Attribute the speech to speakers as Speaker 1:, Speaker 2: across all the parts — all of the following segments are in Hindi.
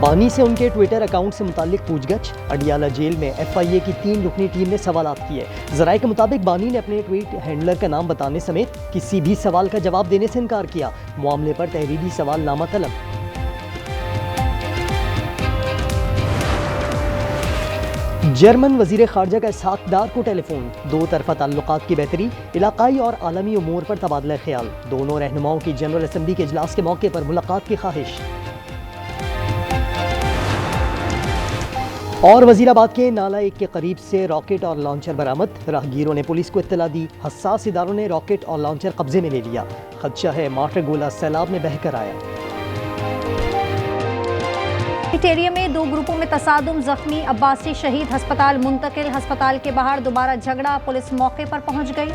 Speaker 1: बानी से उनके ट्विटर अकाउंट से मुतालिक पूछगछ। अडियाला जेल में FIA की 3 रुकनी टीम ने सवालात किए। ज़राए के मुताबिक बानी ने अपने ट्वीट हैंडलर का नाम बताने समेत किसी भी सवाल का जवाब देने से इनकार किया। मामले पर तहरीरी सवाल नामा तलब। जर्मन वजीर खारजा का इसहाक डार को टेलीफोन। दो तरफा ताल्लुकात की बेहतरी, इलाकाई और आलमी उमूर पर तबादला ख्याल। दोनों रहनुमाओं की जनरल असम्बली के इजलास के मौके पर मुलाकात की ख्वाहिश। और वजीराबाद के नाला 1 के करीब से रॉकेट और लॉन्चर बरामद। राहगीरों ने पुलिस को इत्तला दी। हसास इदारों ने रॉकेट और लॉन्चर कब्जे में ले लिया। खदशा है मार्टर गोला सैलाब में बहकर आया।
Speaker 2: टेरिया में 2 ग्रुपों में तसादुम, जख्मी, अब्बासी शहीद, अस्पताल मुंतकिल। अस्पताल के बाहर दोबारा झगड़ा, पुलिस मौके पर पहुंच गई।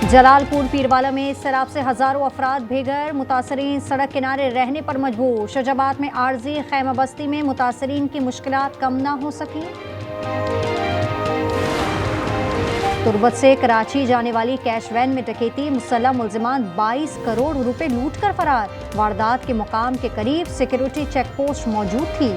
Speaker 2: जलालपुर पीरवाला में सैलाब से हजारों अफराद बेघर, मुतासरीन सड़क किनारे रहने पर मजबूर। शजाबाद में आरजी खैमा बस्ती में मुतासरीन की मुश्किलात कम ना हो सकी। तुर्बत से कराची जाने वाली कैश वैन में डकैती, मुसल्लह मुल्जिमान 22 करोड़ रुपए लूट कर फरार। वारदात के मुकाम के करीब सिक्योरिटी चेक पोस्ट मौजूद थी।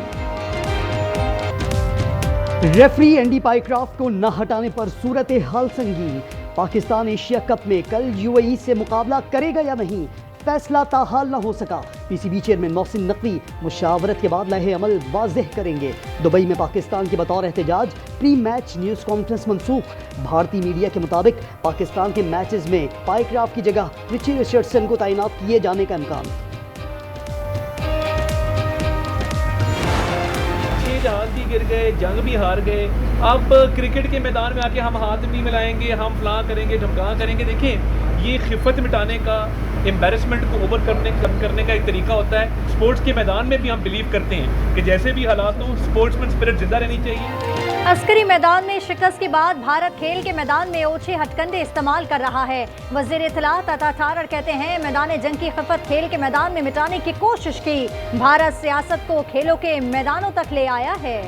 Speaker 1: रेफरी एंडी पाइक्राफ्ट को न हटाने पर सूरत हाल संगीन। पाकिस्तान एशिया कप में कल UAE से मुकाबला करेगा या नहीं, फैसला ताहाल न हो सका। PCB चेयरमैन मोहसिन नकवी मुशावरत के बाद लहे अमल वाज़ेह करेंगे। दुबई में पाकिस्तान के बतौर एहतजाज प्री मैच न्यूज़ कॉन्फ्रेंस मनसूख। भारतीय मीडिया के मुताबिक पाकिस्तान के मैचेस में पाइक्राफ्ट की जगह रिची रिचर्डसन को तैनात किए जाने का इम्कान।
Speaker 3: जहाज भी गिर गए, जंग भी हार गए। अब क्रिकेट के मैदान में आके हम हाथ भी मिलाएंगे, हम फलां करेंगे, ढमकां करेंगे। देखें, ये खिफत मिटाने का, एम्बेरसमेंट को ओवर करने का एक तरीका होता है। स्पोर्ट्स के मैदान में भी हम बिलीव करते हैं कि जैसे भी हालात हो, स्पोर्ट्समैन स्पिरिट जिंदा रहनी चाहिए।
Speaker 2: अस्करी मैदान में शिकस्त के बाद भारत खेल के मैदान में ओछे हथकंडे इस्तेमाल कर रहा है। वज़ीर इत्तलात अता थारर कहते हैं, मैदान जंग की खिफत खेल के मैदान में मिटाने की कोशिश की। भारत सियासत को खेलों के मैदानों तक ले आया है।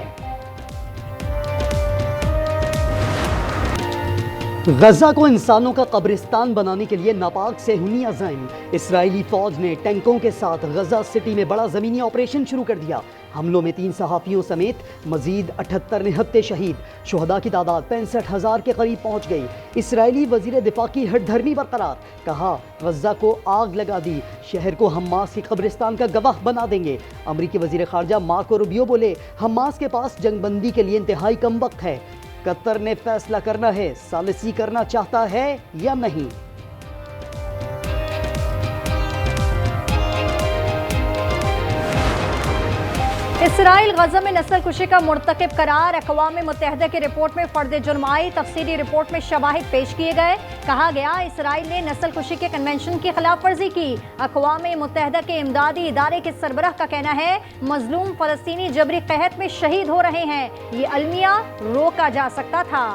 Speaker 1: गजा को इंसानों का कब्रिस्तान बनाने के लिए नापाक सेहूनी अज़ाइम। इस्राएली फौज ने टैंकों के साथ गजा सिटी में बड़ा ज़मीनी ऑपरेशन शुरू कर दिया। हमलों में 3 सहाफ़ियों समेत मजीद 78 निहत्ते शहीद। शुहदा की तादाद 65,000 के करीब पहुँच गई। इस्राएली वज़ीर दिफा की हठधर्मी बरकरार। कहा, गजा को आग लगा दी, शहर को हमास की कब्रिस्तान का गवाह बना देंगे। अमरीकी वज़ीर ख़ारजा मार्को रूबियो बोले, हमास के पास जंगबंदी के लिए इंतहाई कम वक्त है। कतर ने फैसला करना है, सालिसी करना चाहता है या नहीं।
Speaker 2: इसराइल गजा में नस्ल कुशी का मुर्तकिब करार। अक़वाम मुत्तहिदा की रिपोर्ट में फर्द जुर्म आई। तफसीली रिपोर्ट में शवाहिद पेश किए गए। कहा गया, इसराइल ने नस्ल कुशी के कन्वेंशन की खिलाफ वर्जी की। अक़वाम मुत्तहिदा के इमदादी इदारे के सरबराह का कहना है, मजलूम फ़लस्तीनी जबरी क़हत में शहीद हो रहे हैं। ये अलमिया रोका जा सकता था।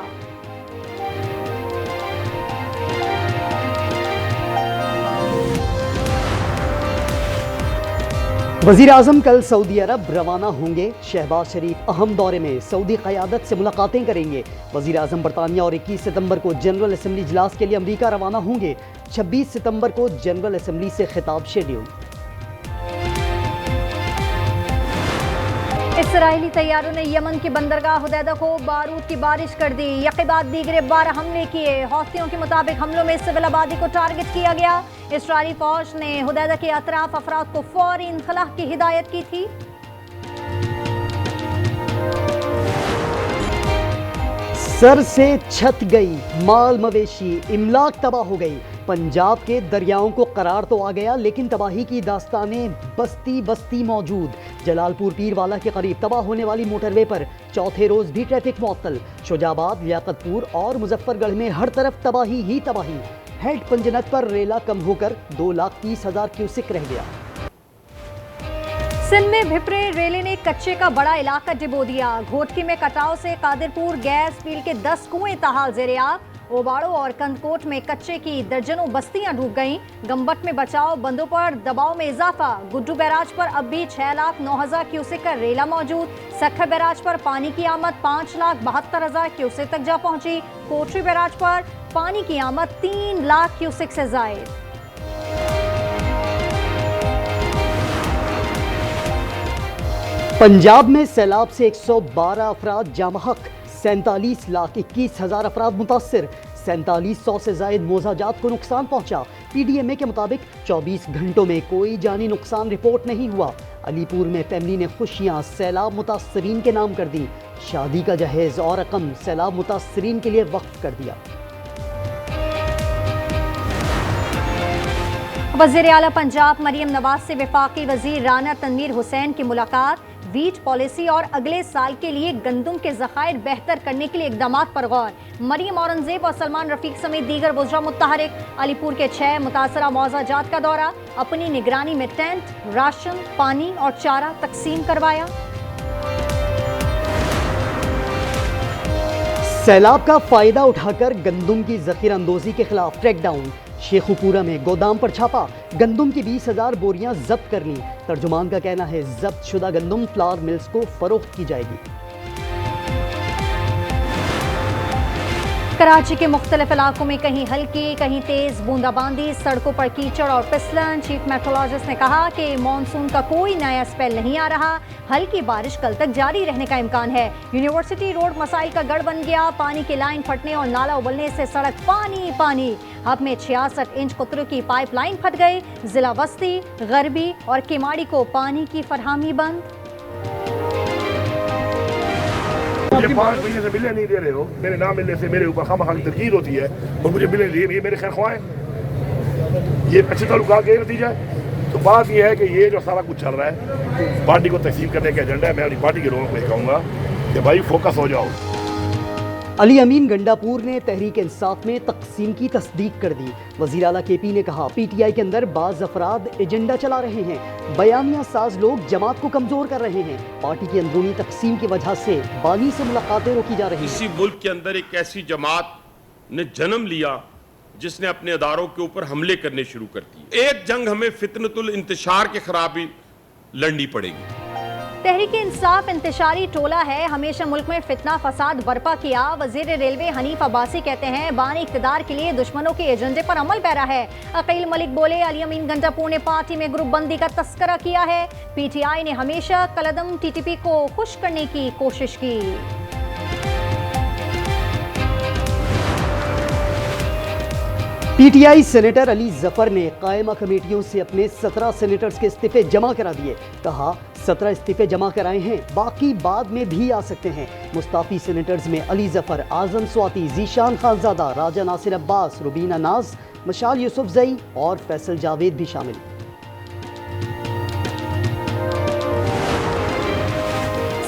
Speaker 1: वज़ीर आज़म कल सऊदी अरब रवाना होंगे। शहबाज शरीफ अहम दौरे में सऊदी क़यादत से मुलाकातें करेंगे। वज़ीर आज़म बरतानिया और 21 सितंबर को जनरल असम्बली इजलास के लिए अमरीका रवाना होंगे। 26 सितंबर को जनरल असम्बली से खिताब शेड्यूल।
Speaker 2: इसराइली तैयारों ने यमन की बंदरगाह हुदैदा को बारूद की बारिश कर दी। यके बाद दीगरे 12 हमले किए। हौथियों के मुताबिक हमलों में सिविल आबादी को टारगेट किया गया। इसराइली फौज ने हुदैदा के अतराफ अफराद को फौरी इनखला की हिदायत की थी।
Speaker 1: सर से छत गई, माल मवेशी इमलाक तबाह हो गई। पंजाब के दरियाओं को करार तो आ गया, लेकिन तबाही की दास्तानें बस्ती बस्ती मौजूद। जलालपुर पीरवाला के करीब तबाह होने वाली मोटरवे पर चौथे रोज भी ट्रैफिक मुअत्तल। शुजाबाद, लियाकतपुर और मुजफ्फरगढ़ में हर तरफ तबाही ही तबाही। हेड पंजनत पर रेला कम होकर 2,30,000 क्यूसिक रह गया।
Speaker 2: सिंध में भिपरे रेले ने कच्चे का बड़ा इलाका डिबो दिया। घोटकी में कटाव से कादिरपुर गैस फील्ड के 10 कुएं ताहाल ज़ेरे आग। ओबाड़ो और कंदकोट में कच्चे की दर्जनों बस्तियां डूब गईं। गंबट में बचाव बंदों पर दबाव में इजाफा। गुड्डू बैराज पर अब भी 6,09,000 क्यूसेक का रेला मौजूद। सखर बैराज पर पानी की आमद 5,72,000 क्यूसेक तक जा पहुंची। कोटरी बैराज पर पानी की आमद 3 लाख क्यूसेक से जायद।
Speaker 1: पंजाब में सैलाब से 112 अफराद जामहक, 47,21,000 अफराद मुतासर, 4700 से जायद मोजाजात को नुकसान पहुंचा। PDMA के मुताबिक 24 घंटों में कोई जानी नुकसान रिपोर्ट नहीं हुआ। अलीपुर में फैमिली ने खुशियां सैलाब मुतासरीन के नाम कर दी। शादी का जहेज और रकम सैलाब मुतासरीन के लिए वक्फ कर दिया।
Speaker 2: वज़ीर आला पंजाब मरियम नवाज से वफाकी वज़ीर राना तनवीर हुसैन की मुलाकात। वीट पॉलिसी और अगले साल के लिए गंदम के ज़खायर बेहतर करने के लिए इक़दामात पर गौर। मरियम औरंगजेब और सलमान रफीक समेत दीगर वज़रा मुत्तहरिक। अलीपुर के 6 मुतासरा मौज़ाजात का दौरा। अपनी निगरानी में टेंट, राशन, पानी और चारा तकसीम करवाया।
Speaker 1: सैलाब का फायदा उठाकर गंदम की जखीरा अंदोजी के खिलाफ क्रैकडाउन। शेखुपुरा में गोदाम पर छापा, गंदम की 20,000 बोरियां जब्त कर ली। तर्जुमान का कहना है जब्त शुदा गंदम फ्लावर मिल्स को फरोख्त की जाएगी।
Speaker 2: कराची के मुख्तलिफ इलाकों में कहीं हल्की कहीं तेज बूंदाबांदी, सड़कों पर कीचड़ और फिसलन। चीफ मेट्रोलॉजिस्ट ने कहा कि मॉनसून का कोई नया स्पेल नहीं आ रहा, हल्की बारिश कल तक जारी रहने का इम्कान है। यूनिवर्सिटी रोड मसाइल का गढ़ बन गया, पानी की लाइन फटने और नाला उबलने से सड़क पानी पानी। हब में 66 इंच कुतरों की पाइपलाइन फट गई। जिला वस्ती, गरबी और किमाड़ी को पानी की फरहमी बंद।
Speaker 4: मुझे 5 महीने से बिलें नहीं दे रहे हो, मेरे ना मिलने से मेरे ऊपर खामखा की तनकीद होती है और मुझे बिलें दिए, ये मेरे खैर ख्वाह हैं, ये अच्छे ताल्लुका के नतीजा है। तो बात ये है कि ये जो सारा कुछ चल रहा है पार्टी को तकसीम करने का एजेंडा है। मैं अपनी पार्टी के लोगों को ये कहूँगा कि भाई फोकस हो जाओ।
Speaker 1: अली अमीन गंडापुर ने तहरीक इंसाफ में तकसीम की तस्दीक कर दी। वज़ीर आला KP ने कहा PTI के अंदर बाज़ अफराद एजेंडा चला रहे हैं, बयानिया साज लोग जमात को कमज़ोर कर रहे हैं। पार्टी की अंदरूनी तकसीम की वजह से बानी से मुलाकातें रोकी जा रही हैं।
Speaker 5: इसी मुल्क के अंदर एक ऐसी जमात ने जन्म लिया जिसने अपने अदारों के ऊपर हमले करने शुरू कर दिए। एक जंग हमें फितनतुल इंतशार के खिलाफ भी लड़नी पड़ेगी।
Speaker 2: तहरीक इंसाफ इंतशारी टोला है, हमेशा मुल्क में फितना फसाद बर्पा किया। वजीर रेलवे हनीफ अब्बासी कहते हैं बानी इख्तिदार के लिए दुश्मनों के एजेंडे पर अमल पैरा है। अकील मलिक बोले अली अमीन गंडापुर ने पार्टी में ग्रुप बंदी का तस्करा किया है। PTI ने हमेशा कलदम TTP को खुश करने की कोशिश की।
Speaker 1: PTI सेनेटर अली जफर ने कायमा कमेटियों से अपने 17 सेनेटर्स के इस्तीफे जमा करा दिए। कहा 17 इस्तीफे जमा कराए हैं, बाकी बाद में भी आ सकते हैं। मुस्ताफी सेनेटर्स में अली जफर, आजम स्वाति, जीशान खानजादा, राजा नासिर अब्बास, रुबीना नाज, मशाल यूसुफजई और फैसल जावेद भी शामिल।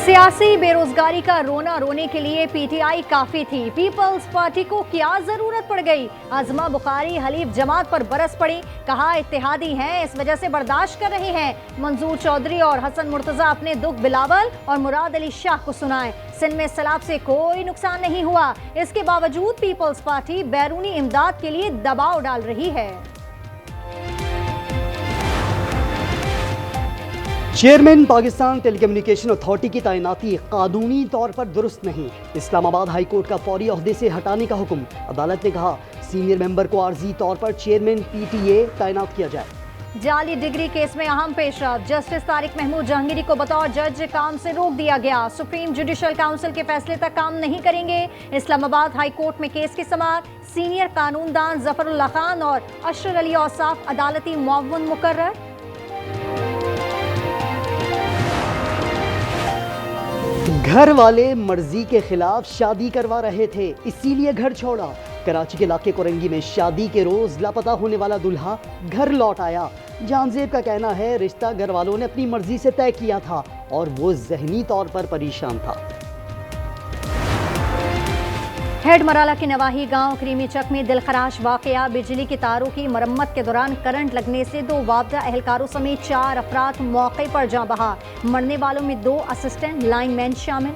Speaker 2: सियासी बेरोजगारी का रोना रोने के लिए PTI काफी थी, पीपल्स पार्टी को क्या जरूरत पड़ गई। आजमा बुखारी हलीफ जमात पर बरस पड़ी, कहा इत्तेहादी हैं इस वजह से बर्दाश्त कर रहे हैं। मंजूर चौधरी और हसन मुर्तजा अपने दुख बिलावल और मुराद अली शाह को सुनाए। सिंध में सैलाब से कोई नुकसान नहीं हुआ, इसके बावजूद पीपल्स पार्टी बैरूनी इमदाद के लिए दबाव डाल रही है।
Speaker 1: चेयरमैन पाकिस्तान टेलीकम्युनिकेशन अथॉरिटी की तैनाती कानूनी तौर पर दुरुस्त नहीं। इस्लामाबाद हाई कोर्ट का फौरी ओहदे से हटाने का हुक्म। अदालत ने कहा सीनियर मेंबर को आर्जी तौर पर चेयरमैन PTA तैनात किया जाए।
Speaker 2: जाली डिग्री केस में अहम पेशरफ, जस्टिस तारिक महमूद जहांगीरी को बतौर जज काम से रोक दिया गया। सुप्रीम जुडिशल काउंसिल के फैसले तक काम नहीं करेंगे। इस्लामाबाद हाई कोर्ट में केस की समाअत। सीनियर कानूनदान जफरुल्लाह खान और अशर अली औसाफ अदालती मुअव्विन मुकर्रर।
Speaker 1: घर वाले मर्जी के खिलाफ शादी करवा रहे थे, इसीलिए घर छोड़ा। कराची के इलाके कोरंगी में शादी के रोज लापता होने वाला दूल्हा घर लौट आया। जानजेब का कहना है रिश्ता घर वालों ने अपनी मर्जी से तय किया था और वो जहनी तौर पर परेशान था।
Speaker 2: हेड मराला के नवाही गांव क्रीमी चक में दिलखराश वाकया, बिजली की तारों की मरम्मत के दौरान करंट लगने से 2 वापदा एहलकारों समेत 4 अफराद मौके पर जाँ बहा। मरने वालों में 2 असिस्टेंट लाइनमैन शामिल।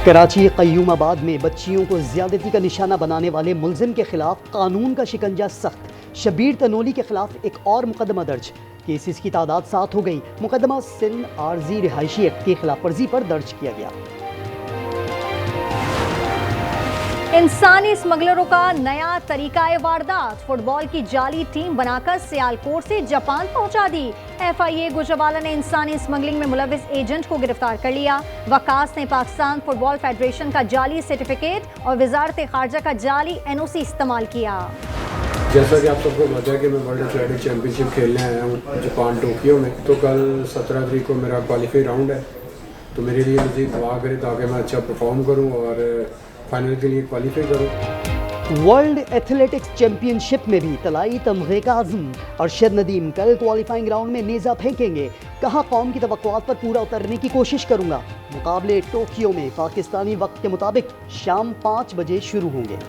Speaker 1: कराची कय्यूमाबाद में बच्चियों को ज्यादती का निशाना बनाने वाले मुलजिम के खिलाफ कानून का शिकंजा सख्त। शबीर तनोली के खिलाफ एक और मुकदमा दर्ज, केसेस की तादाद 7 हो गई। मुकदमा सिंध आर्जी रिहायशी एक्ट की खिलाफ वर्जी पर दर्ज किया गया।
Speaker 2: इंसानी स्मगलरों का नया तरीका वारदात, फुटबॉल की जाली टीम बनाकर सियालकोट से जापान पहुंचा दी। FIA गुजरावाला ने इंसानी स्मगलिंग में मुलविस एजेंट को गिरफ्तार कर लिया। वकास ने पाकिस्तान फुटबॉल फेडरेशन का जाली सर्टिफिकेट और वजारत खारजा का जाली NOC इस्तेमाल किया।
Speaker 6: जैसा कि आप सबको पता है कि मैं वर्ल्ड एथलेटिक चैंपियनशिप खेलने आया हूँ जापान टोक्यो में, तो कल 17 तारीख को मेरा क्वालिफाई राउंड है। तो मेरे लिए मज़ीद दुआ करें ताकि मैं अच्छा परफॉर्म करूँ और फाइनल के लिए क्वालिफाई करूँ।
Speaker 1: वर्ल्ड एथलेटिक्स चैंपियनशिप में भी तलाई तमगे का आज़म। अरशद नदीम कल क्वालिफाइंग राउंड में नेज़ा फेंकेंगे। कहा, कौम की तवक्कुआत पर पूरा उतरने की कोशिश करूंगा। मुकाबले टोक्यो में पाकिस्तानी वक्त के मुताबिक शाम 5 बजे शुरू होंगे।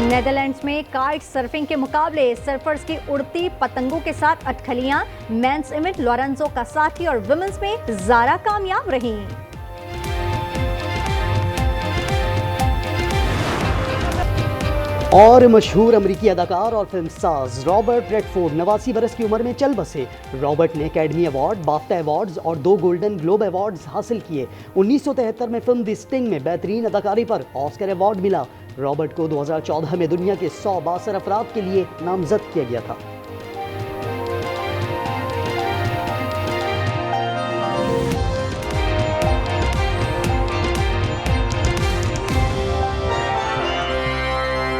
Speaker 2: नेदरलैंड्स में काइट सर्फिंग के मुकाबले, सर्फर्स की उड़ती पतंगों के साथ अटखलियां, मेंस इवेंट लोरेंजो कासाकी और विमेंस में ज़ारा कामयाब रहीं।
Speaker 1: और मशहूर अमरीकी अदाकार और फिल्मसाज रॉबर्ट रेडफोर्ड 89 बरस की उम्र में चल बसे। रॉबर्ट ने एकेडमी अवार्ड, बाफ्टा अवार्ड्स और 2 गोल्डन ग्लोब अवार्ड्स हासिल किए। 1973 में फिल्म द स्टिंग में बेहतरीन अदाकारी पर ऑस्कर अवार्ड मिला। रॉबर्ट को 2014 में दुनिया के 100 बासर अफराद के लिए नामजद किया गया था।